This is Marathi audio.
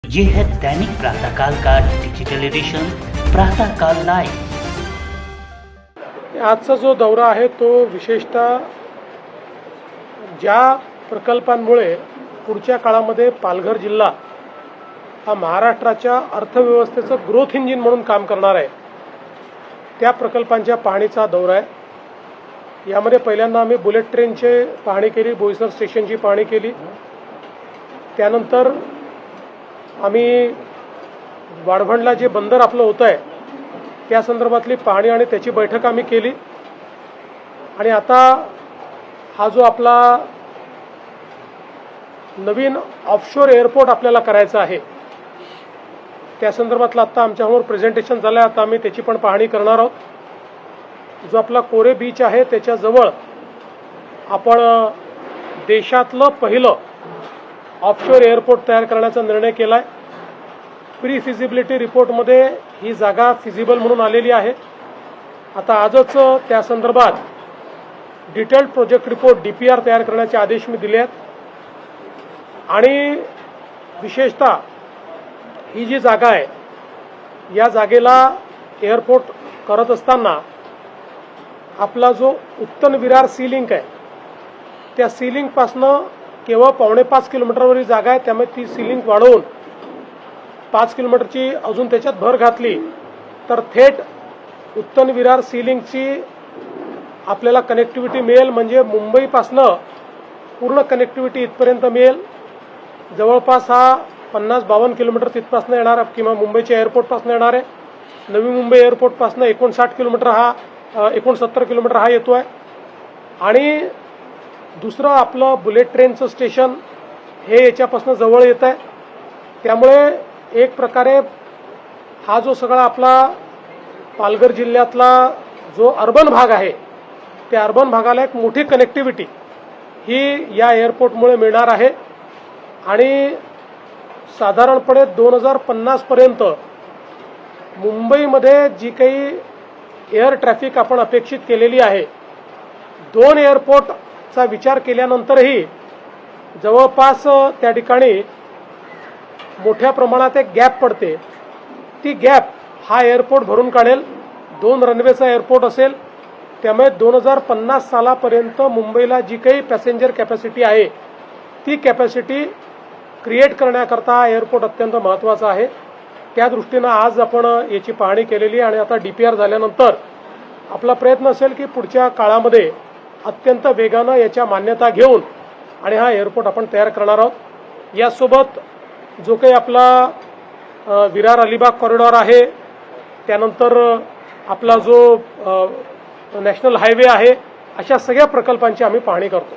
ये है दैनिक प्रातःकाल का डिजिटल एडिशन प्रातःकाल लाइव। आजचा जो दौरा आहे तो विशेषतः ज्या प्रकल्पांमुळे पुढच्या काळामध्ये पालघर जिल्हा हा महाराष्ट्राच्या अर्थव्यवस्थेचं ग्रोथ इंजिन म्हणून काम करणार आहे त्या प्रकल्पांच्या पाहणीचा दौरा आहे। यामध्ये पहिल्यांदा आम्ही बुलेट ट्रेनची पाहणी केली, बोईसर स्टेशनची पाहणी केली, त्यानंतर आम्ही वाढवणला जे बंदर आपलं होतं आहे त्या संदर्भातली पाहणी आणि त्याची बैठक आम्ही केली। आणि आता हा जो आपला नवीन ऑफशोर एअरपोर्ट आपल्याला करायचा आहे त्या संदर्भातलं आता आमच्यासमोर प्रेझेंटेशन झालं आहे। आता आम्ही त्याची पण पाहणी करणार आहोत। जो आपला कोरे बीच आहे त्याच्याजवळ आपण देशातलं पहिलं ऑफशोर एअरपोर्ट तयार करण्याचा निर्णय केला आहे। प्री फिजिबिलिटी रिपोर्टमध्ये ही जागा फिजिबल म्हणून आलेली आहे। आता आजच त्या संदर्भात डिटेल्ड प्रोजेक्ट रिपोर्ट DPR तयार करण्याचे आदेश मी दिले आहेत। आणि विशेषतः ही जी जागा आहे या जागेला एअरपोर्ट करत असताना आपला जो उत्तन विरार सी लिंक आहे त्या सी लिंकपासनं केवळ 5.5 किलोमीटरवरील जागा आहे, त्यामुळे ती सी लिंक वाढवून 5 किलोमीटरची अजून त्याच्यात भर घातली तर थेट उत्तन विरार सी लिंकची आपल्याला कनेक्टिव्हिटी मिळेल। म्हणजे मुंबईपासनं पूर्ण कनेक्टिव्हिटी इथपर्यंत मिळेल। जवळपास हा 50-52 किलोमीटर तिथपासनं येणार किंवा मुंबईच्या एअरपोर्टपासून येणार आहे। नवी मुंबई एअरपोर्टपासनं 59 किलोमीटर हा 69 किलोमीटर हा येतो आहे। आणि दुसरं आपलं बुलेट ट्रेनचं स्टेशन हे याच्यापासून जवळ येत आहे। त्यामुळे एक प्रकारे हा जो सगळा आपला पालघर जिल्ह्यातला जो अर्बन भाग आहे त्या अर्बन भागाला एक मोठी कनेक्टिव्हिटी ही या एअरपोर्टमुळे मिळणार आहे। आणि साधारणपणे 2050 पर्यंत मुंबईमध्ये जी काही एअर ट्रॅफिक आपण अपेक्षित केलेली आहे 2 एअरपोर्टचा विचार केल्यानंतरही जवळपास त्या ठिकाणी मोठ्या प्रमाणात एक गॅप पडते। ती गॅप हा एअरपोर्ट भरून काढेल। 2 रनवेचा एअरपोर्ट असेल, त्यामुळे 2050 सालापर्यंत मुंबईला जी काही पॅसेंजर कॅपॅसिटी आहे ती कॅपॅसिटी क्रिएट करण्याकरता हा एअरपोर्ट अत्यंत महत्त्वाचा आहे। त्या दृष्टीनं आज आपण याची पाहणी केलेली आणि आता DPR झाल्यानंतर आपला प्रयत्न असेल की पुढच्या काळामध्ये अत्यंत वेगानं याच्या मान्यता घेऊन आणि हा एअरपोर्ट आपण तयार करणार आहोत। यासोबत जो काही आपला विरार अलिबाग कॉरिडॉर आहे, त्यानंतर आपला जो नॅशनल हायवे आहे, अशा सगळ्या प्रकल्पांची आम्ही पाहणी करतो।